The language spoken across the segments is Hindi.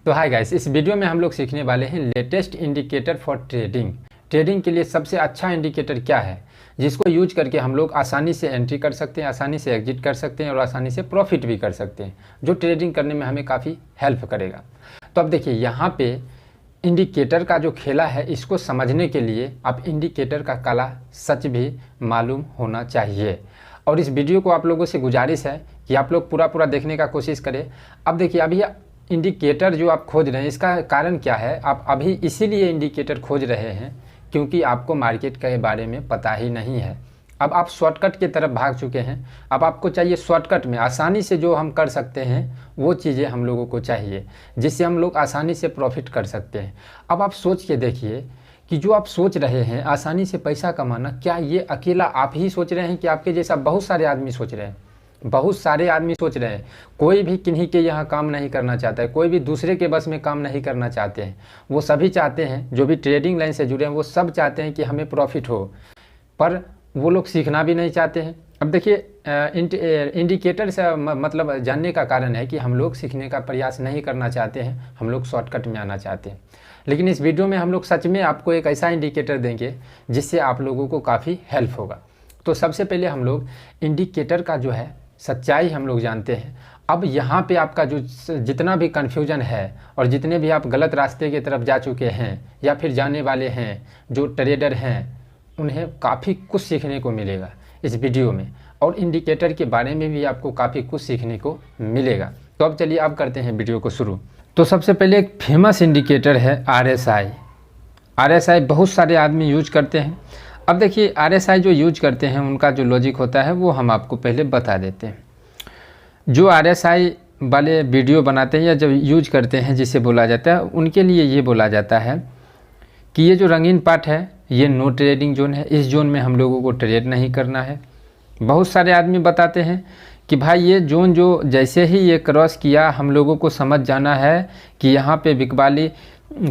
तो हाय गाइस, इस वीडियो में हम लोग सीखने वाले हैं latest indicator for trading. Trading के लिए सबसे अच्छा इंडिकेटर क्या है जिसको यूज करके हम लोग आसानी से एंट्री कर सकते हैं, आसानी से एग्जिट कर सकते हैं और आसानी से प्रॉफिट भी कर सकते हैं, जो ट्रेडिंग करने में हमें काफ़ी हेल्प करेगा। तो अब देखिए यहाँ पे इंडिकेटर का जो खेला है, इसको समझने के लिए आप इंडिकेटर का काला सच भी मालूम होना चाहिए। और इस वीडियो को आप लोगों से गुजारिश है कि आप लोग पूरा देखने का कोशिश करें। अब देखिए, अभी इंडिकेटर जो आप खोज रहे हैं, इसका कारण क्या है? आप अभी इसीलिए इंडिकेटर खोज रहे हैं क्योंकि आपको मार्केट के बारे में पता ही नहीं है। अब आप शॉर्टकट की तरफ भाग चुके हैं। अब आपको चाहिए शॉर्टकट में आसानी से जो हम कर सकते हैं वो चीज़ें हम लोगों को चाहिए, जिससे हम लोग आसानी से प्रॉफिट कर सकते हैं। अब आप सोच के देखिए कि जो आप सोच रहे हैं आसानी से पैसा कमाना, क्या ये अकेला आप ही सोच रहे हैं कि आपके जैसा बहुत सारे आदमी सोच रहे हैं? बहुत सारे आदमी सोच रहे हैं। कोई भी किन्हीं के यहाँ काम नहीं करना चाहता है, कोई भी दूसरे के बस में काम नहीं करना चाहते हैं। वो सभी चाहते हैं, जो भी ट्रेडिंग लाइन से जुड़े हैं वो सब चाहते हैं कि हमें प्रॉफिट हो, पर वो लोग सीखना भी नहीं चाहते हैं। अब देखिए, इंडिकेटर से मतलब जानने का कारण है कि हम लोग सीखने का प्रयास नहीं करना चाहते हैं, हम लोग शॉर्टकट में आना चाहते हैं। लेकिन इस वीडियो में हम लोग सच में आपको एक ऐसा इंडिकेटर देंगे जिससे आप लोगों को काफ़ी हेल्प होगा। तो सबसे पहले हम लोग इंडिकेटर का जो है सच्चाई हम लोग जानते हैं। अब यहाँ पे आपका जो जितना भी कन्फ्यूजन है और जितने भी आप गलत रास्ते की तरफ जा चुके हैं या फिर जाने वाले हैं, जो ट्रेडर हैं, उन्हें काफ़ी कुछ सीखने को मिलेगा इस वीडियो में। और इंडिकेटर के बारे में भी आपको काफ़ी कुछ सीखने को मिलेगा। तो अब चलिए अब करते हैं वीडियो को शुरू। तो सबसे पहले एक फेमस इंडिकेटर है RSI। RSI बहुत सारे आदमी यूज करते हैं। अब देखिए, RSI जो यूज करते हैं उनका जो लॉजिक होता है वो हम आपको पहले बता देते हैं। जो RSI वाले वीडियो बनाते हैं या जब यूज करते हैं, जिसे बोला जाता है, उनके लिए ये बोला जाता है कि ये जो रंगीन पार्ट है ये नो ट्रेडिंग जोन है, इस जोन में हम लोगों को ट्रेड नहीं करना है। बहुत सारे आदमी बताते हैं कि भाई ये जोन जो जैसे ही ये क्रॉस किया, हम लोगों को समझ जाना है कि यहाँ पे बिकवाली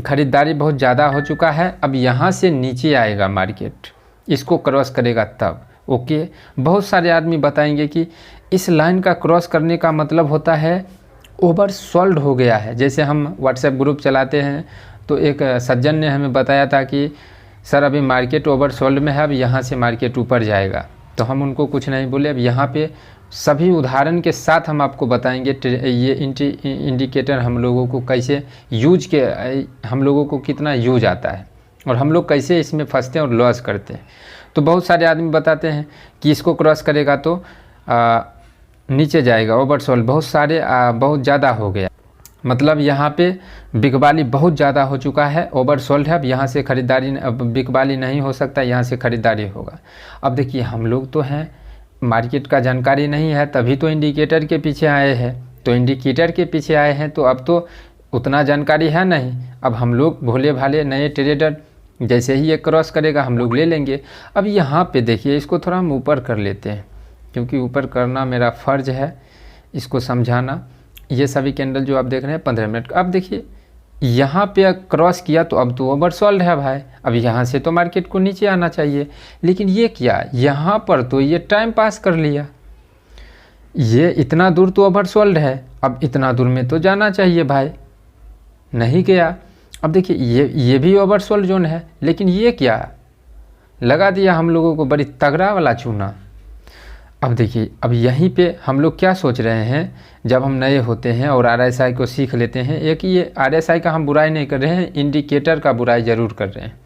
ख़रीदारी बहुत ज़्यादा हो चुका है, अब यहाँ से नीचे आएगा मार्केट, इसको क्रॉस करेगा तब। ओके, बहुत सारे आदमी बताएंगे कि इस लाइन का क्रॉस करने का मतलब होता है ओवर सोल्ड हो गया है। जैसे हम व्हाट्सएप ग्रुप चलाते हैं तो एक सज्जन ने हमें बताया था कि सर अभी मार्केट ओवर सोल्ड में है, अब यहाँ से मार्केट ऊपर जाएगा। तो हम उनको कुछ नहीं बोले। अब यहाँ पे सभी उदाहरण के साथ हम आपको बताएंगे ये इंडिकेटर हम लोगों को कैसे यूज के, हम लोगों को कितना यूज आता है और हम लोग कैसे इसमें फंसते हैं और लॉस करते हैं। तो बहुत सारे आदमी बताते हैं कि इसको क्रॉस करेगा तो नीचे जाएगा, ओवरसोल्ड बहुत सारे बहुत ज़्यादा हो गया, मतलब यहाँ पे बिकवाली बहुत ज़्यादा हो चुका है, ओवरसोल्ड है, अब यहाँ से ख़रीदारी, अब बिकवाली नहीं हो सकता, यहाँ से ख़रीदारी होगा। अब देखिए, हम लोग तो हैं, मार्केट का जानकारी नहीं है, तभी तो इंडिकेटर के पीछे आए हैं। तो इंडिकेटर के पीछे आए हैं तो अब तो उतना जानकारी है नहीं। अब हम लोग भोले भाले नए ट्रेडर, जैसे ही ये क्रॉस करेगा हम लोग ले लेंगे। अब यहाँ पे देखिए, इसको थोड़ा हम ऊपर कर लेते हैं क्योंकि ऊपर करना मेरा फ़र्ज है इसको समझाना। ये सभी कैंडल जो आप देख रहे हैं 15 मिनट का, अब देखिए यहाँ पे क्रॉस किया तो अब तो ओवरसोल्ड है भाई, अब यहाँ से तो मार्केट को नीचे आना चाहिए। लेकिन ये क्या, यहाँ पर तो ये टाइम पास कर लिया, ये इतना दूर तो ओवरसोल्ड है, अब इतना दूर में तो जाना चाहिए भाई, नहीं गया। अब देखिए ये भी ओवरसोल्ड जोन है, लेकिन ये क्या लगा दिया हम लोगों को, बड़ी तगड़ा वाला चूना। अब देखिए, अब यहीं पे हम लोग क्या सोच रहे हैं, जब हम नए होते हैं और RSI को सीख लेते हैं, एक ये RSI का हम बुराई नहीं कर रहे हैं, इंडिकेटर का बुराई ज़रूर कर रहे हैं।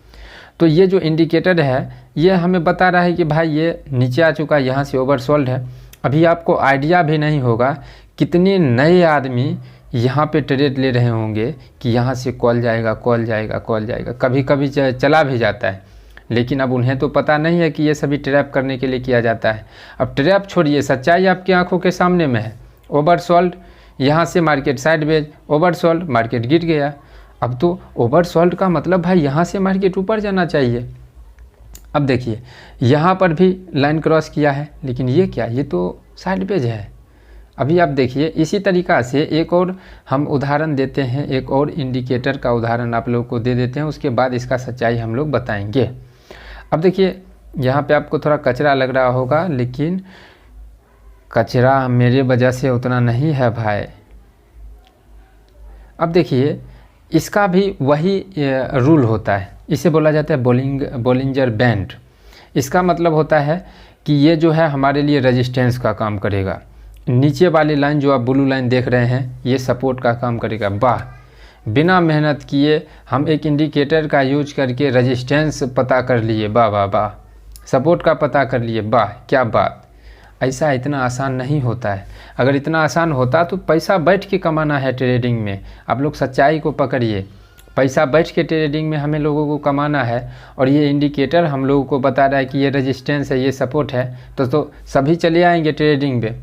तो ये जो इंडिकेटर है ये हमें बता रहा है कि भाई ये नीचे आ चुका है, यहाँ से ओवरसोल्ड है। अभी आपको आइडिया भी नहीं होगा कितने नए आदमी यहाँ पे ट्रेड ले रहे होंगे कि यहाँ से कॉल जाएगा, कॉल जाएगा, कॉल जाएगा, कभी कभी चला भी जाता है। लेकिन अब उन्हें तो पता नहीं है कि ये सभी ट्रैप करने के लिए किया जाता है। अब ट्रैप छोड़िए, सच्चाई आपकी आंखों के सामने में है। ओवरसोल्ड, यहाँ से मार्केट साइडवेज, ओवरसोल्ड, मार्केट गिर गया। अब तो ओवरसोल्ड का मतलब भाई यहाँ से मार्केट ऊपर जाना चाहिए। अब देखिए, यहाँ पर भी लाइन क्रॉस किया है, लेकिन ये क्या, ये तो साइडवेज है। अभी आप देखिए, इसी तरीक़ा से एक और हम उदाहरण देते हैं, एक और इंडिकेटर का उदाहरण आप लोगों को दे देते हैं, उसके बाद इसका सच्चाई हम लोग बताएंगे। अब देखिए, यहाँ पे आपको थोड़ा कचरा लग रहा होगा, लेकिन कचरा मेरे वजह से उतना नहीं है भाई। अब देखिए इसका भी वही रूल होता है, इसे बोला जाता है बोलिंजर बैंड। इसका मतलब होता है कि ये जो है हमारे लिए रेजिस्टेंस का काम करेगा। नीचे वाली लाइन जो आप ब्लू लाइन देख रहे हैं ये सपोर्ट का काम करेगा। वाह, बिना मेहनत किए हम एक इंडिकेटर का यूज करके रेजिस्टेंस पता कर लिए, वाह वाह वाह, सपोर्ट का पता कर लिए, वाह क्या बात। ऐसा इतना आसान नहीं होता है। अगर इतना आसान होता तो पैसा बैठ के कमाना है ट्रेडिंग में। आप लोग सच्चाई को पकड़िए, पैसा बैठ के ट्रेडिंग में हमें लोगों को कमाना है। और ये इंडिकेटर हम लोगों को बता रहा है कि ये रेजिस्टेंस है, ये सपोर्ट है, तो सभी चले आएंगे ट्रेडिंग में।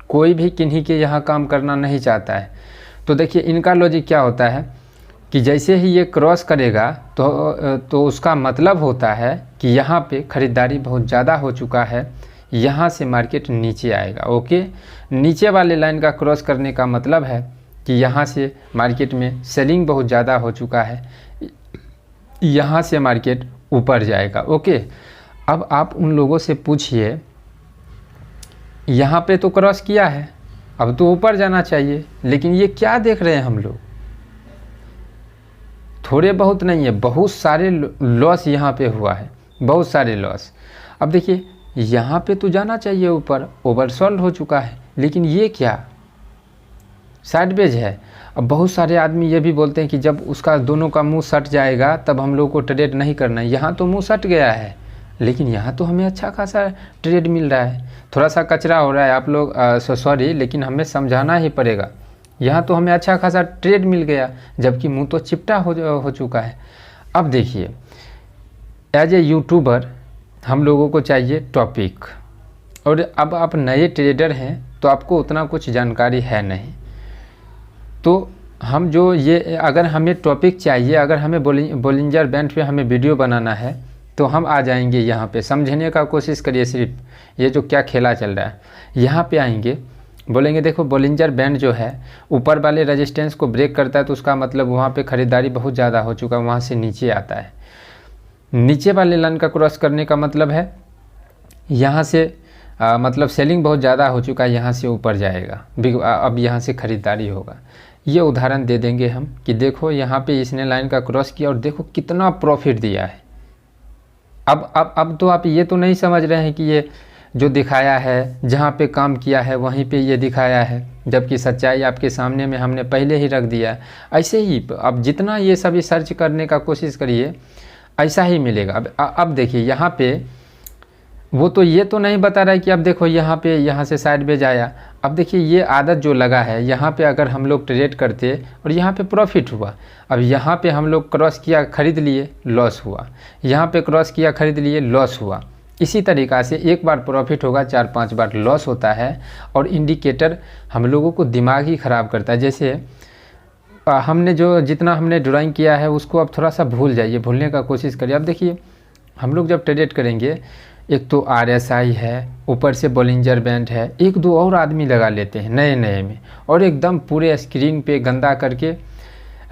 कोई भी किन्हीं के यहाँ काम करना नहीं चाहता है। तो देखिए इनका लॉजिक क्या होता है कि जैसे ही ये क्रॉस करेगा तो उसका मतलब होता है कि यहाँ पे ख़रीदारी बहुत ज़्यादा हो चुका है, यहाँ से मार्केट नीचे आएगा। ओके, नीचे वाले लाइन का क्रॉस करने का मतलब है कि यहाँ से मार्केट में सेलिंग बहुत ज़्यादा हो चुका है, यहाँ से मार्केट ऊपर जाएगा। ओके, अब आप उन लोगों से पूछिए यहाँ पे तो क्रॉस किया है, अब तो ऊपर जाना चाहिए, लेकिन ये क्या देख रहे हैं हम लोग, थोड़े बहुत नहीं है, बहुत सारे लॉस यहाँ पे हुआ है, बहुत सारे लॉस। अब देखिए यहाँ पे तो जाना चाहिए ऊपर, ओवरसोल्ड हो चुका है, लेकिन ये क्या साइडवेज है। अब बहुत सारे आदमी ये भी बोलते हैं कि जब उसका दोनों का मुंह सट जाएगा तब हम लोग को ट्रेड नहीं करना है। यहाँ तो मुंह सट गया है, लेकिन यहाँ तो हमें अच्छा खासा ट्रेड मिल रहा है। थोड़ा सा कचरा हो रहा है, आप लोग सॉरी, लेकिन हमें समझाना ही पड़ेगा। यहाँ तो हमें अच्छा खासा ट्रेड मिल गया, जबकि मुंह तो चिपटा हो चुका है। अब देखिए एज ए यूट्यूबर हम लोगों को चाहिए टॉपिक, और अब आप नए ट्रेडर हैं तो आपको उतना कुछ जानकारी है नहीं, तो हम जो ये अगर हमें टॉपिक चाहिए, अगर हमें बोलिंजर बैंड पे हमें वीडियो बनाना है तो हम आ जाएंगे यहाँ पे। समझने का कोशिश करिए, सिर्फ ये जो क्या खेला चल रहा है, यहाँ पे आएंगे, बोलेंगे देखो बोलिंजर बैंड जो है ऊपर वाले रेजिस्टेंस को ब्रेक करता है, तो उसका मतलब वहाँ पे ख़रीदारी बहुत ज़्यादा हो चुका है, वहाँ से नीचे आता है। नीचे वाले लाइन का क्रॉस करने का मतलब है यहाँ से मतलब सेलिंग बहुत ज़्यादा हो चुका है, यहाँ से ऊपर जाएगा, अब यहाँ से ख़रीदारी होगा। ये उदाहरण दे देंगे हम कि देखो यहाँ पे इसने लाइन का क्रॉस किया और देखो कितना प्रॉफिट दिया है। अब तो आप ये तो नहीं समझ रहे हैं कि ये जो दिखाया है, जहाँ पे काम किया है वहीं पे ये दिखाया है, जबकि सच्चाई आपके सामने में हमने पहले ही रख दिया है। ऐसे ही अब जितना ये सभी सर्च करने का कोशिश करिए ऐसा ही मिलेगा। अब देखिए यहाँ पे वो तो ये तो नहीं बता रहा है कि अब देखो यहाँ से साइडवेज आया। अब देखिए ये आदत जो लगा है, यहाँ पे अगर हम लोग ट्रेड करते और यहाँ पे प्रॉफिट हुआ, अब यहाँ पे हम लोग क्रॉस किया खरीद लिए लॉस हुआ, यहाँ पे क्रॉस किया खरीद लिए लॉस हुआ। इसी तरीक़ा से एक बार प्रॉफिट होगा, 4-5 बार लॉस होता है। और इंडिकेटर हम लोगों को दिमाग ही ख़राब करता है। जैसे हमने जितना हमने ड्राइंग किया है उसको अब थोड़ा सा भूल जाइए, भूलने का कोशिश करिए। अब देखिए हम लोग जब ट्रेड करेंगे, एक तो RSI है, ऊपर से बोलिंजर बैंड है, 1-2 और आदमी लगा लेते हैं नए में, और एकदम पूरे स्क्रीन पे गंदा करके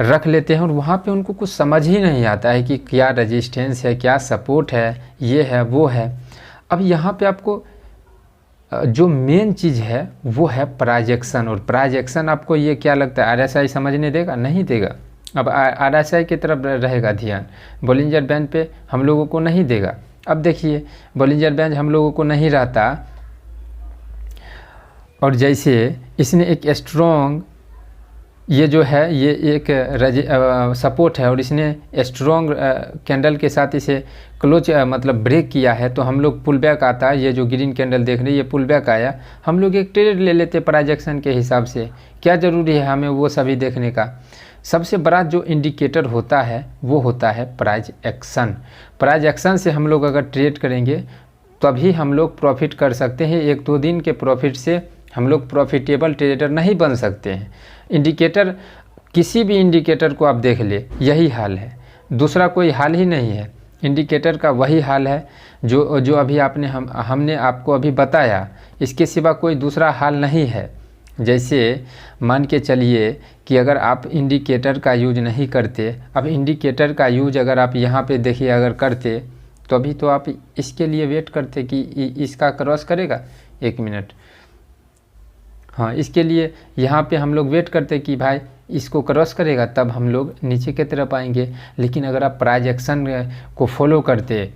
रख लेते हैं, और वहाँ पे उनको कुछ समझ ही नहीं आता है कि क्या रेजिस्टेंस है, क्या सपोर्ट है, ये है वो है। अब यहाँ पे आपको जो मेन चीज़ है वो है प्राइस एक्शन, और प्राइस एक्शन आपको ये क्या लगता है RSI समझने देगा? नहीं देगा। अब RSI की तरफ रहेगा ध्यान, बोलिंजर बैंड पे हम लोगों को नहीं देगा। अब देखिए बोलिंजर बैंड हम लोगों को नहीं रहता, और जैसे इसने एक स्ट्रॉन्ग ये जो है ये एक सपोर्ट है, और इसने स्ट्रॉन्ग कैंडल के साथ इसे क्लोज मतलब ब्रेक किया है, तो हम लोग पुल बैक आता है। ये जो ग्रीन कैंडल देख रहे हैं ये पुल बैक आया, हम लोग एक ट्रेड ले लेते प्राइस एक्शन के हिसाब से। क्या ज़रूरी है हमें वो सभी देखने का? सबसे बड़ा जो इंडिकेटर होता है वो होता है प्राइस एक्शन। प्राइस एक्शन से हम लोग अगर ट्रेड करेंगे तभी हम लोग प्रॉफिट कर सकते हैं। 1-2 दिन के प्रॉफिट से हम लोग प्रॉफिटेबल ट्रेडर नहीं बन सकते हैं। इंडिकेटर, किसी भी इंडिकेटर को आप देख ले यही हाल है, दूसरा कोई हाल ही नहीं है। इंडिकेटर का वही हाल है जो अभी हमने आपको अभी बताया, इसके सिवा कोई दूसरा हाल नहीं है। जैसे मान के चलिए कि अगर आप इंडिकेटर का यूज नहीं करते, अब इंडिकेटर का यूज अगर आप यहाँ पे देखिए अगर करते तो अभी तो आप इसके लिए वेट करते कि इसका क्रॉस करेगा, 1 मिनट, हाँ, इसके लिए यहाँ पे हम लोग वेट करते कि भाई इसको क्रॉस करेगा तब हम लोग नीचे की तरफ आएंगे। लेकिन अगर आप प्राइस एक्शन को फॉलो करते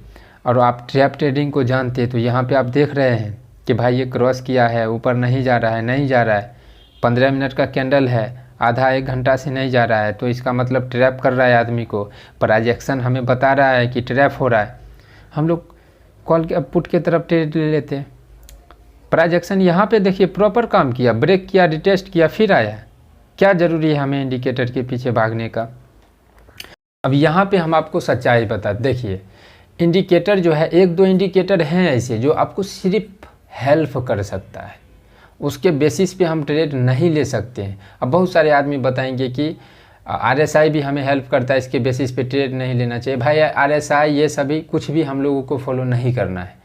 और आप ट्रैप ट्रेडिंग को जानते तो यहाँ पे आप देख रहे हैं कि भाई ये क्रॉस किया है, ऊपर नहीं जा रहा है, नहीं जा रहा है, 15 मिनट का कैंडल है, आधा 1 घंटा से नहीं जा रहा है, तो इसका मतलब ट्रैप कर रहा है आदमी को। प्राइस एक्शन हमें बता रहा है कि ट्रैप हो रहा है, हम लोग कॉल के पुट के तरफ ट्रेड ले लेते हैं। प्राइस एक्शन यहाँ पे देखिए प्रॉपर काम किया, ब्रेक किया, रिटेस्ट किया, फिर आया। क्या ज़रूरी है हमें इंडिकेटर के पीछे भागने का। अब यहाँ पे हम आपको सच्चाई बता, देखिए इंडिकेटर जो है, 1-2 इंडिकेटर हैं ऐसे जो आपको सिर्फ हेल्प कर सकता है, उसके बेसिस पे हम ट्रेड नहीं ले सकते हैं। अब बहुत सारे आदमी बताएंगे कि RSI भी हमें हेल्प करता है, इसके बेसिस पे ट्रेड नहीं लेना चाहिए। भाई RSI ये सभी कुछ भी हम लोगों को फॉलो नहीं करना है।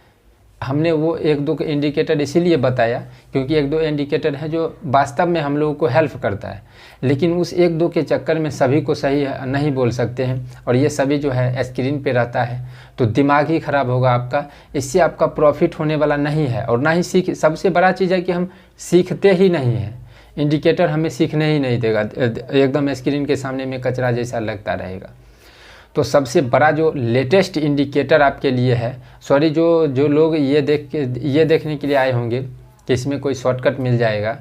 हमने वो 1-2 इंडिकेटर इसीलिए बताया क्योंकि 1-2 इंडिकेटर है जो वास्तव में हम लोगों को हेल्प करता है, लेकिन उस 1-2 के चक्कर में सभी को सही नहीं बोल सकते हैं और ये सभी जो है स्क्रीन पे रहता है तो दिमाग ही ख़राब होगा आपका। इससे आपका प्रॉफिट होने वाला नहीं है और ना ही सबसे बड़ा चीज़ है कि हम सीखते ही नहीं हैं। इंडिकेटर हमें सीखने ही नहीं देगा, एकदम स्क्रीन के सामने में कचरा जैसा लगता रहेगा। तो सबसे बड़ा जो लेटेस्ट इंडिकेटर आपके लिए है, सॉरी जो लोग ये देखने के लिए आए होंगे कि इसमें कोई शॉर्टकट मिल जाएगा,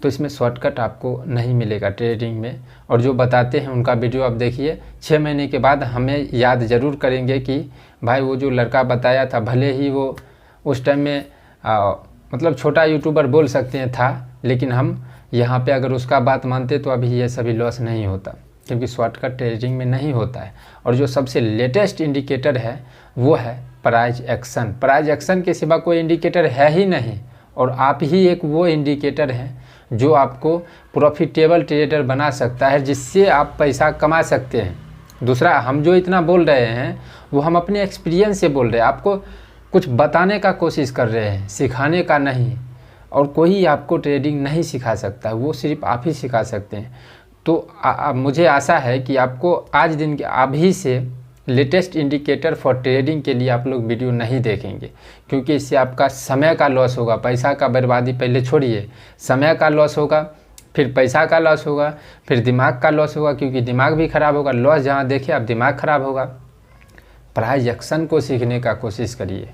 तो इसमें शॉर्टकट आपको नहीं मिलेगा ट्रेडिंग में। और जो बताते हैं उनका वीडियो आप देखिए, 6 महीने के बाद हमें याद ज़रूर करेंगे कि भाई वो जो लड़का बताया था, भले ही वो उस टाइम में मतलब छोटा यूट्यूबर बोल सकते हैं था, लेकिन हम यहाँ पे अगर उसका बात मानते तो अभी ये सभी लॉस नहीं होता, क्योंकि शॉर्टकट ट्रेडिंग में नहीं होता है। और जो सबसे लेटेस्ट इंडिकेटर है वो है प्राइस एक्शन। प्राइस एक्शन के सिवा कोई इंडिकेटर है ही नहीं और आप ही एक वो इंडिकेटर हैं जो आपको प्रॉफिटेबल ट्रेडर बना सकता है, जिससे आप पैसा कमा सकते हैं। दूसरा, हम जो इतना बोल रहे हैं वो हम अपने एक्सपीरियंस से बोल रहे हैं, आपको कुछ बताने का कोशिश कर रहे हैं, सिखाने का नहीं। और कोई आपको ट्रेडिंग नहीं सिखा सकता, वो सिर्फ आप ही सिखा सकते हैं। तो मुझे आशा है कि आपको आज दिन के अभी से लेटेस्ट इंडिकेटर फॉर ट्रेडिंग के लिए आप लोग वीडियो नहीं देखेंगे, क्योंकि इससे आपका समय का लॉस होगा, पैसा का बर्बादी पहले छोड़िए, समय का लॉस होगा, फिर पैसा का लॉस होगा, फिर दिमाग का लॉस होगा, क्योंकि दिमाग भी ख़राब होगा। लॉस जहाँ देखे आप दिमाग ख़राब होगा। प्राइस एक्शन को सीखने का कोशिश करिए।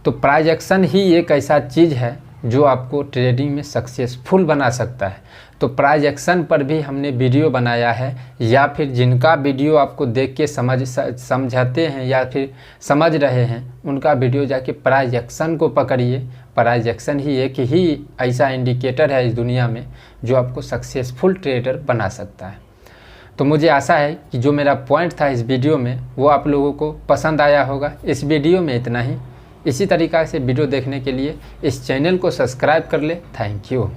तो प्राइस एक्शन ही एक ऐसा चीज़ है जो आपको ट्रेडिंग में सक्सेसफुल बना सकता है। तो प्राइस एक्शन पर भी हमने वीडियो बनाया है, या फिर जिनका वीडियो आपको देख के समझाते हैं या फिर समझ रहे हैं उनका वीडियो जाके प्राइस एक्शन को पकड़िए। प्राइस एक्शन ही एक ही ऐसा इंडिकेटर है इस दुनिया में जो आपको सक्सेसफुल ट्रेडर बना सकता है। तो मुझे आशा है कि जो मेरा पॉइंट था इस वीडियो में वो आप लोगों को पसंद आया होगा। इस वीडियो में इतना ही। इसी तरीक़ा से वीडियो देखने के लिए इस चैनल को सब्सक्राइब कर ले। Thank you.